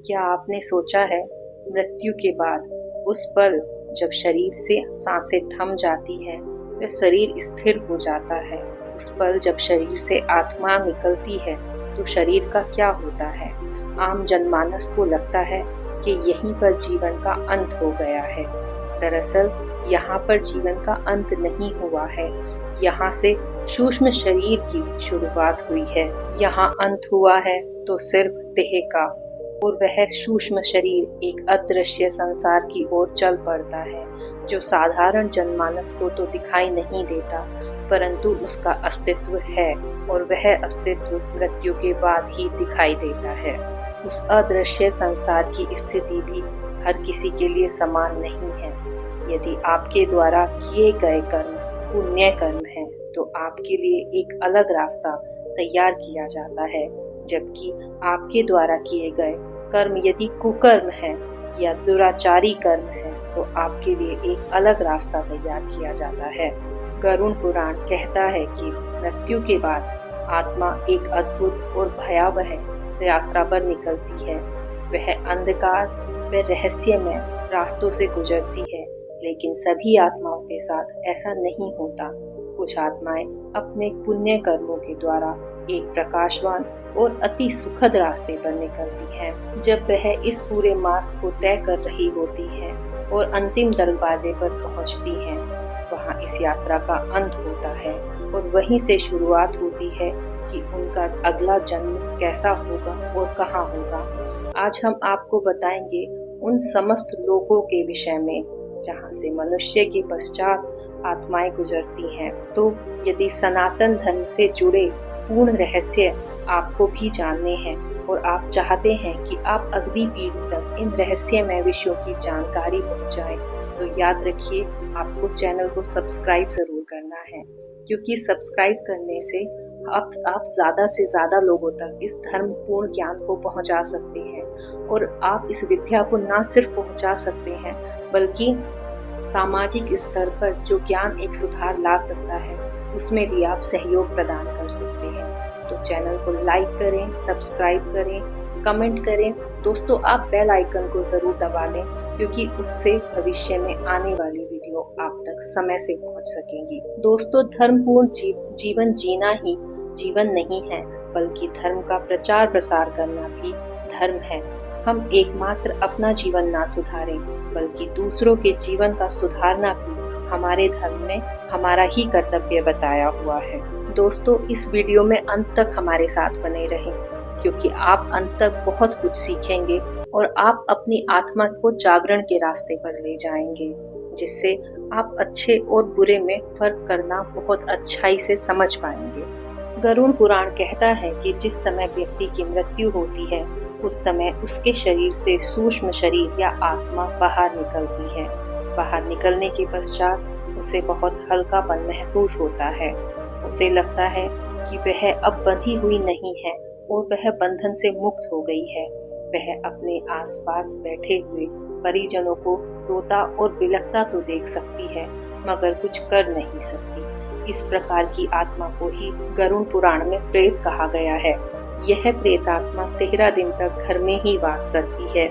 क्या आपने सोचा है, मृत्यु के बाद उस पल जब शरीर से सांसें थम जाती हैं व शरीर स्थिर हो जाता है, उस पल जब शरीर से आत्मा निकलती है तो शरीर का क्या होता है। आम जनमानस को लगता है कि यहीं पर जीवन का अंत हो गया है। दरअसल यहाँ पर जीवन का अंत नहीं हुआ है, यहाँ से सूक्ष्म शरीर की शुरुआत हुई है। यहाँ अंत हुआ है तो सिर्फ देह का, और वह सूक्ष्म शरीर एक अदृश्य संसार की ओर चल पड़ता है, जो साधारण जनमानस को तो दिखाई नहीं देता, परंतु उसका अस्तित्व है और वह अस्तित्व मृत्यु के बाद ही दिखाई देता है। उस अदृश्य संसार की स्थिति भी हर किसी के लिए समान नहीं है। यदि आपके द्वारा किए गए कर्म पुण्य कर्म है तो आपके लिए एक अलग रास्ता तैयार किया जाता है, जबकि आपके द्वारा किए गए कर्म यदि कुकर्म है या दुराचारी कर्म है तो आपके लिए एक अलग रास्ता तैयार किया जाता है। गरुड़ पुराण कहता है कि मृत्यु के बाद आत्मा एक अद्भुत और भयावह यात्रा पर निकलती है। वह अंधकार व रहस्यमय रास्तों से गुजरती है, लेकिन सभी आत्माओं के साथ ऐसा नहीं होता। कुछ आत्माएं अपने पुण्य कर्मों के द्वारा एक प्रकाशवान और अति सुखद रास्ते पर निकलती हैं। जब वह इस पूरे मार्ग को तय कर रही होती हैं और अंतिम दरवाजे पर पहुंचती हैं, वहां इस यात्रा का अंत होता है और वहीं से शुरुआत होती है कि उनका अगला जन्म कैसा होगा और कहाँ होगा। आज हम आपको बताएंगे उन समस्त लोकों के विषय में जहाँ से मनुष्य के पश्चात आत्माएं गुजरती हैं। तो यदि सनातन धर्म से जुड़े पूर्ण रहस्य आपको भी जानने हैं और आप चाहते हैं कि आप अगली पीढ़ी तक इन रहस्यमय विषयों की जानकारी पहुंचाएं, तो याद रखिए आपको चैनल को सब्सक्राइब जरूर करना है, क्योंकि सब्सक्राइब करने से आप ज्यादा से ज्यादा लोगों तक इस धर्म पूर्ण ज्ञान को पहुंचा सकते हैं। और आप इस विद्या को न सिर्फ पहुंचा सकते हैं, बल्कि सामाजिक स्तर पर जो ज्ञान एक सुधार ला सकता है, उसमें भी आप सहयोग प्रदान कर सकते हैं। तो चैनल को लाइक करें, सब्सक्राइब करें, कमेंट करें। दोस्तों, आप बेल आइकन को जरूर दबा लें, क्योंकि उससे भविष्य में आने वाली वीडियो आप तक समय से पहुंच सकेंगी। दोस्तों, धर्मपूर्ण जीवन जीना ही जीवन नहीं है, बल्कि धर्म का प्रचार प्रसार करना भी धर्म है। हम एकमात्र अपना जीवन ना सुधारें, बल्कि दूसरों के जीवन का सुधारना भी हमारे धर्म में हमारा ही कर्तव्य बताया हुआ है। दोस्तों, इस वीडियो में अंत तक हमारे साथ बने रहें, क्योंकि आप अंत तक बहुत कुछ सीखेंगे और आप अपनी आत्मा को जागरण के रास्ते पर ले जाएंगे, जिससे आप अच्छे और बुरे में फर्क करना बहुत अच्छाई से समझ पाएंगे। गरुड़ पुराण कहता है कि जिस समय व्यक्ति की मृत्यु होती है, उस समय उसके शरीर से सूक्ष्म शरीर या आत्मा बाहर निकलती है। बाहर निकलने के पश्चात उसे बहुत हल्कापन महसूस होता है। उसे लगता है कि वह अब बंधी हुई नहीं है और वह बंधन से मुक्त हो गई है। वह अपने आसपास बैठे हुए परिजनों को रोता और बिलखता तो देख सकती है, मगर कुछ कर नहीं सकती। इस प्रकार की आत्मा को ही गरुड़ पुराण में प्रेत कहा गया है। यह प्रेत आत्मा 13 दिन तक घर में ही वास करती है।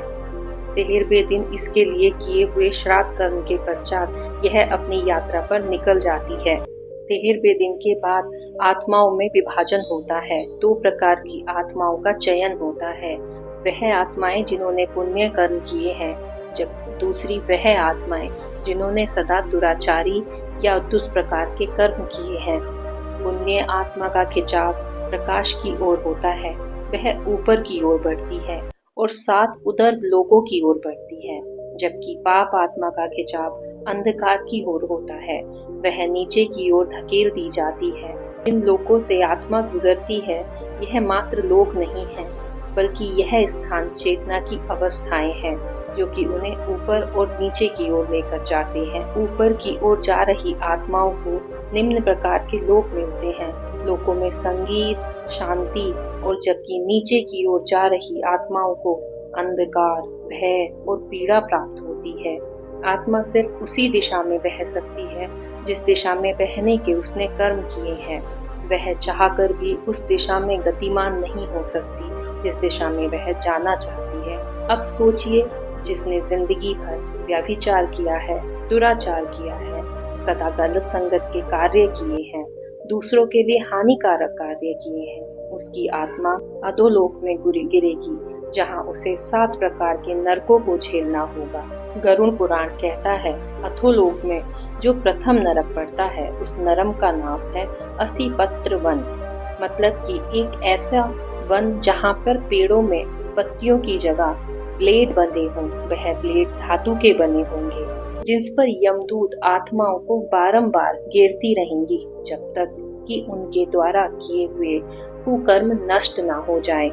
13वें दिन इसके लिए किए हुए श्राद्ध कर्म के पश्चात यह अपनी यात्रा पर निकल जाती है। 13वें दिन के बाद आत्माओं में विभाजन होता है। 2 प्रकार की आत्माओं का चयन होता है। वह आत्माएं जिन्होंने पुण्य कर्म किए हैं, जब दूसरी वह आत्माएं जिन्होंने सदा दुराचारी या दुष्प्रकार के कर्म किए हैं। पुण्य आत्मा का खिंचाव प्रकाश की ओर होता है, वह ऊपर की ओर बढ़ती है और 7 उदर लोकों की ओर बढ़ती है, जबकि पाप आत्मा का खिंचाव अंधकार की ओर होता है, वह नीचे की ओर धकेल दी जाती है। इन लोकों से आत्मा गुजरती है, यह मात्र लोक नहीं है, बल्कि यह स्थान चेतना की अवस्थाएं हैं, जो कि उन्हें ऊपर और नीचे की ओर लेकर जाते हैं। ऊपर की ओर जा रही आत्माओं को निम्न प्रकार के लोक मिलते हैं। लोकों में संगीत, शांति, और जबकि नीचे की ओर जा रही आत्माओं को अंधकार, भय और पीड़ा प्राप्त होती है। आत्मा सिर्फ उसी दिशा में बह सकती है जिस दिशा में बहने के उसने कर्म किए हैं। वह चाहकर भी उस दिशा में गतिमान नहीं हो सकती जिस दिशा में वह जाना चाहती है। अब सोचिए, जिसने जिंदगी भर व्यभिचार किया है, दुराचार किया है, सदा गलत संगत के कार्य किए हैं, दूसरों के लिए हानिकारक कार्य किए हैं, उसकी आत्मा अधोलोक में गिरेगी, जहां उसे 7 प्रकार के नरकों को झेलना होगा। गरुड़ पुराण कहता है, अधोलोक में जो प्रथम नरक पड़ता है, उस नरक का नाम है असीपत्र वन, मतलब कि एक ऐसा वन जहां पर पेड़ों में पत्तियों की जगह ब्लेड बंधे हों। वह ब्लेड धातु के बने होंगे, जिस पर यमदूत आत्माओं को बारंबार घेरती रहेंगी, जब तक कि उनके द्वारा किए हुए कुकर्म नष्ट ना हो जाए।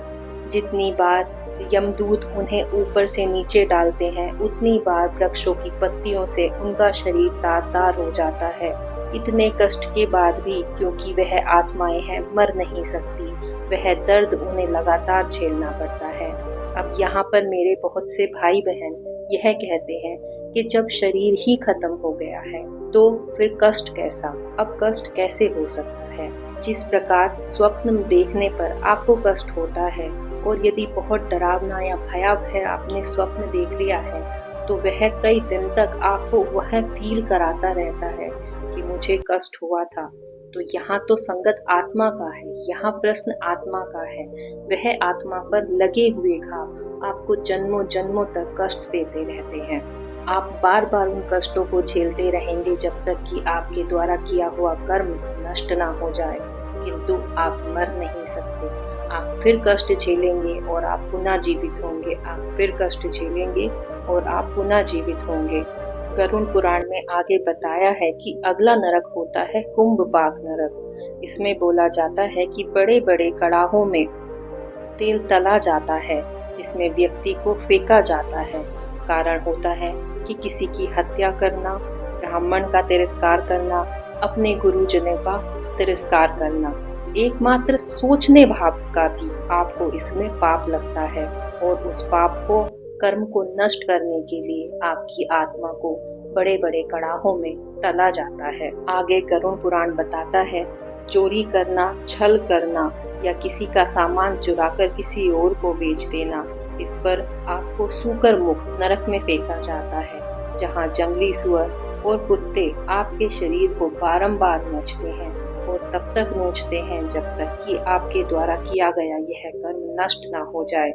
जितनी बार यमदूत उन्हें ऊपर से नीचे डालते हैं, उतनी बार वृक्षों की पत्तियों से उनका शरीर तार-तार हो जाता है। इतने कष्ट के बाद भी, क्योंकि वह आत्माएं हैं, मर नहीं सकती, वह दर्द उन्हें लगातार झेलना पड़ता है। अब यहाँ पर मेरे बहुत से भाई बहन यह कहते हैं कि जब शरीर ही खत्म हो गया है तो फिर कष्ट कैसा, अब कष्ट कैसे हो सकता है। जिस प्रकार स्वप्न देखने पर आपको कष्ट होता है, और यदि बहुत डरावना या भयावह आपने स्वप्न देख लिया है, तो वह कई दिन तक आपको वह फील कराता रहता है कि मुझे कष्ट हुआ था। तो यहाँ तो संगत आत्मा का है, यहाँ प्रश्न आत्मा का है। वह आत्मा पर लगे हुए घाव आपको जन्मों जन्मों तक कष्ट देते रहते हैं। आप बार बार उन कष्टों को झेलते रहेंगे जब तक कि आपके द्वारा किया हुआ कर्म नष्ट ना हो जाए, किंतु आप मर नहीं सकते। आप फिर कष्ट झेलेंगे और आप पुनः जीवित होंगे, आप फिर कष्ट झेलेंगे और आप पुनः जीवित होंगे। गरुड़ पुराण में आगे बताया है कि अगला नरक होता है कुंभपाक नरक। इसमें बोला जाता है कि बड़े बड़े कड़ाहों में तेल तला जाता है, जिसमें व्यक्ति को फेंका जाता है। कारण होता है कि किसी की हत्या करना, ब्राह्मण का तिरस्कार करना, अपने गुरुजनों का तिरस्कार करना, एकमात्र सोचने भाव का भी आपको इसमें पाप लगता है, और उस पाप को, कर्म को नष्ट करने के लिए आपकी आत्मा को बड़े बड़े कड़ाहों में तला जाता है। आगे गरुड़ पुराण बताता है, चोरी करना, छल करना या किसी का सामान चुराकर किसी और को बेच देना, इस पर आपको सूकर मुख नरक में फेंका जाता है, जहाँ जंगली सुअर और कुत्ते आपके शरीर को बारंबार नोचते हैं, और तब तक नोचते हैं जब तक कि आपके द्वारा किया गया यह कर्म नष्ट ना हो जाए।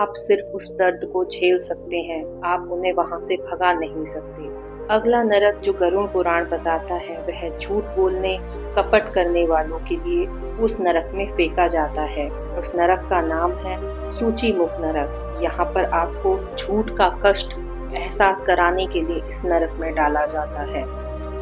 आप सिर्फ उस दर्द को झेल सकते हैं, आप उन्हें वहां से भगा नहीं सकते। अगला नरक जो गरुड़ पुराण बताता है, वह झूठ बोलने, कपट करने वालों के लिए उस नरक में फेंका जाता है। उस नरक का नाम है सूची मुख नरक। यहाँ पर आपको झूठ का कष्ट एहसास कराने के लिए इस नरक में डाला जाता है।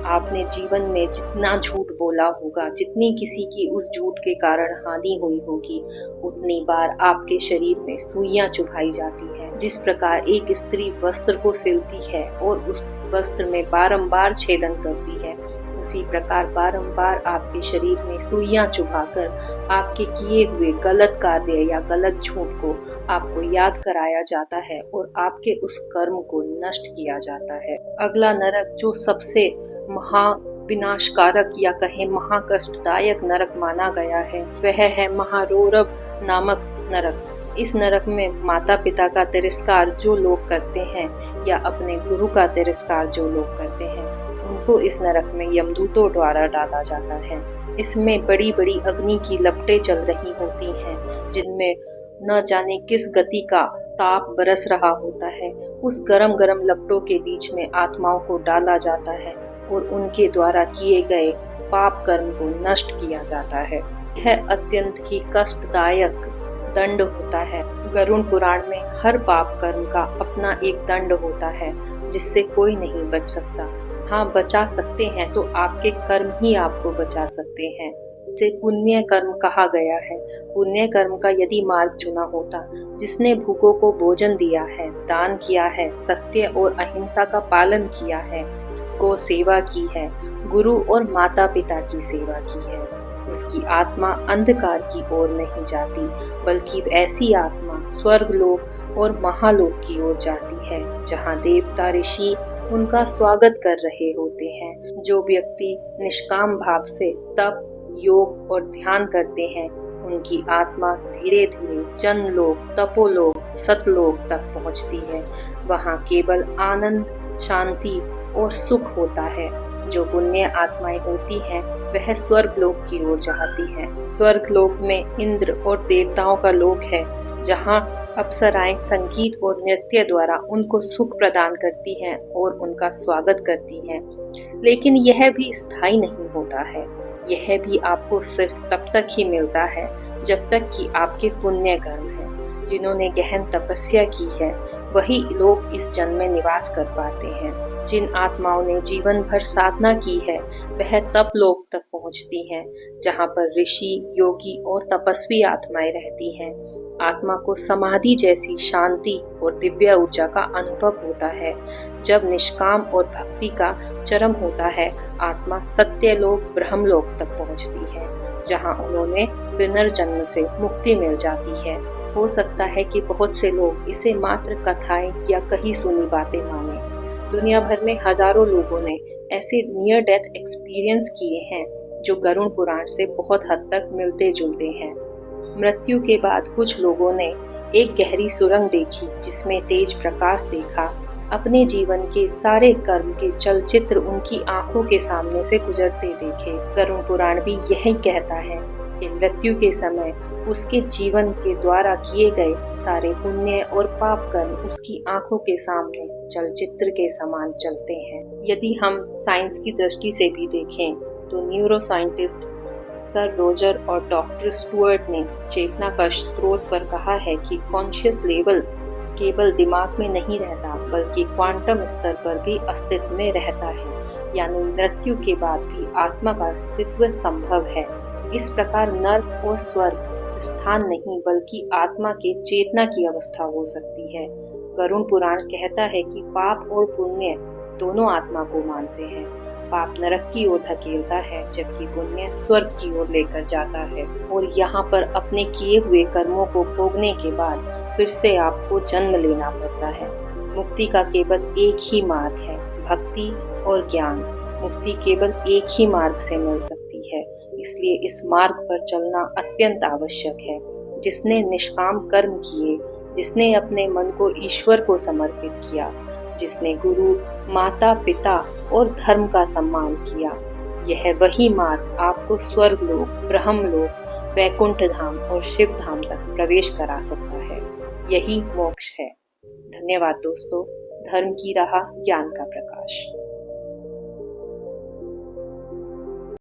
आपने जीवन में जितना झूठ बोला होगा, जितनी किसी की उस झूठ के कारण हानि हुई होगी, उतनी बार आपके शरीर में सुइयां चुभाई जाती है। जिस प्रकार एक स्त्री वस्त्र को सिलती है और उस वस्त्र में बारंबार छेदन करती है, उसी प्रकार बारंबार आपके शरीर में सुइयां चुभाकर आपके किए हुए गलत कार्य या गलत झूठ को आपको याद कराया जाता है और आपके उस कर्म को नष्ट किया जाता है। अगला नरक जो सबसे महा विनाशकारक या कहे महाकष्टदायक नरक माना गया है, वह है महारौरव नामक नरक। इस नरक में माता पिता का तिरस्कार जो लोग करते हैं या अपने गुरु का तिरस्कार जो लोग करते हैं, उनको इस नरक में यमदूतों द्वारा डाला जाता है। इसमें बड़ी बड़ी अग्नि की लपटें चल रही होती हैं, जिनमें न जाने किस गति का ताप बरस रहा होता है। उस गरम गरम लपटों के बीच में आत्माओं को डाला जाता है और उनके द्वारा किए गए पाप कर्म को नष्ट किया जाता है। यह अत्यंत ही कष्टदायक दंड होता है। गरुड़ पुराण में हर पाप कर्म का अपना एक दंड होता है, जिससे कोई नहीं बच सकता। हाँ, बचा सकते हैं तो आपके कर्म ही आपको बचा सकते हैं। इसे पुण्य कर्म कहा गया है। पुण्य कर्म का यदि मार्ग चुना होता, जिसने भूखों को भोजन दिया है, दान किया है, सत्य और अहिंसा का पालन किया है, गौ सेवा की है, गुरु और माता पिता की सेवा की है, उसकी आत्मा अंधकार की ओर नहीं जाती, बल्कि ऐसी आत्मा स्वर्गलोक और महालोक की ओर जाती है, जहाँ देवता ऋषि उनका स्वागत कर रहे होते हैं। जो व्यक्ति निष्काम भाव से तप, योग और ध्यान करते हैं, उनकी आत्मा धीरे धीरे जनलोक, तपोलोक, सतलोक तक पहुंचती है। वहां केवल आनंद, शांति और सुख होता है। जो पुण्य आत्माएं होती हैं वह स्वर्ग लोक की ओर जाती हैं। स्वर्ग लोक में इंद्र और देवताओं का लोक है, जहां अप्सराएं संगीत और नृत्य द्वारा उनको सुख प्रदान करती हैं और उनका स्वागत करती हैं। लेकिन यह भी स्थायी नहीं होता है। यह भी आपको सिर्फ तब तक ही मिलता है जब तक कि आपके पुण्य कर्म है। जिन्होंने गहन तपस्या की है वही लोग इस जन्म में निवास कर पाते हैं। जिन आत्माओं ने जीवन भर साधना की है वह तप लोक तक पहुंचती हैं, जहां पर ऋषि, योगी और तपस्वी आत्माएं रहती हैं। आत्मा को समाधि जैसी शांति और दिव्य ऊर्जा का अनुभव होता है। जब निष्काम और भक्ति का चरम होता है, आत्मा सत्यलोक, ब्रह्मलोक तक पहुंचती है, जहां उन्होंने पुनर्जन्म से मुक्ति मिल जाती है। हो सकता है कि बहुत से लोग इसे मात्र कथाएं या कही सुनी बातें माने। दुनिया भर में हजारों लोगों ने ऐसे नियर डेथ एक्सपीरियंस किए हैं जो गरुड़ पुराण से बहुत हद तक मिलते जुलते हैं। मृत्यु के बाद कुछ लोगों ने एक गहरी सुरंग देखी जिसमें तेज प्रकाश देखा। अपने जीवन के सारे कर्म के चलचित्र उनकी आंखों के सामने से गुजरते देखे। गरुड़ पुराण भी यही कहता है कि मृत्यु के समय उसके जीवन के द्वारा किए गए सारे पुण्य और पाप कर्म उसकी आंखों के सामने चलचित्र के समान चलते हैं। यदि हम साइंस की दृष्टि से भी देखें तो न्यूरो साइंटिस्ट सर रोजर और डॉक्टर स्टुअर्ट ने चेतना का स्रोत पर कहा है कि कॉन्शियस लेवल केवल दिमाग में नहीं रहता बल्कि क्वांटम स्तर पर भी अस्तित्व में रहता है। यानी मृत्यु के बाद भी आत्मा का अस्तित्व संभव है। इस प्रकार नर्क और स्वर्ग स्थान नहीं बल्कि आत्मा के चेतना की अवस्था हो सकती है। गरुड़ पुराण कहता है कि पाप और पुण्य दोनों आत्मा को मानते हैं। पाप नरक की ओर धकेलता है जबकि पुण्य स्वर्ग की ओर लेकर जाता है। और यहाँ पर अपने किए हुए कर्मों को भोगने के बाद फिर से आपको जन्म लेना पड़ता है। मुक्ति का केवल एक ही मार्ग है, भक्ति और ज्ञान। मुक्ति केवल एक ही मार्ग से मिल सकती है, इसलिए इस मार्ग पर चलना अत्यंत आवश्यक है। जिसने निष्काम कर्म किए, जिसने अपने मन को ईश्वर को समर्पित किया, जिसने गुरु, माता, पिता और धर्म का सम्मान किया, यह वही मार्ग आपको स्वर्ग लोक, ब्रह्मलोक, वैकुंठ धाम और शिव धाम तक प्रवेश करा सकता है। यही मोक्ष है। धन्यवाद दोस्तों। धर्म की राह, ज्ञान का प्रकाश।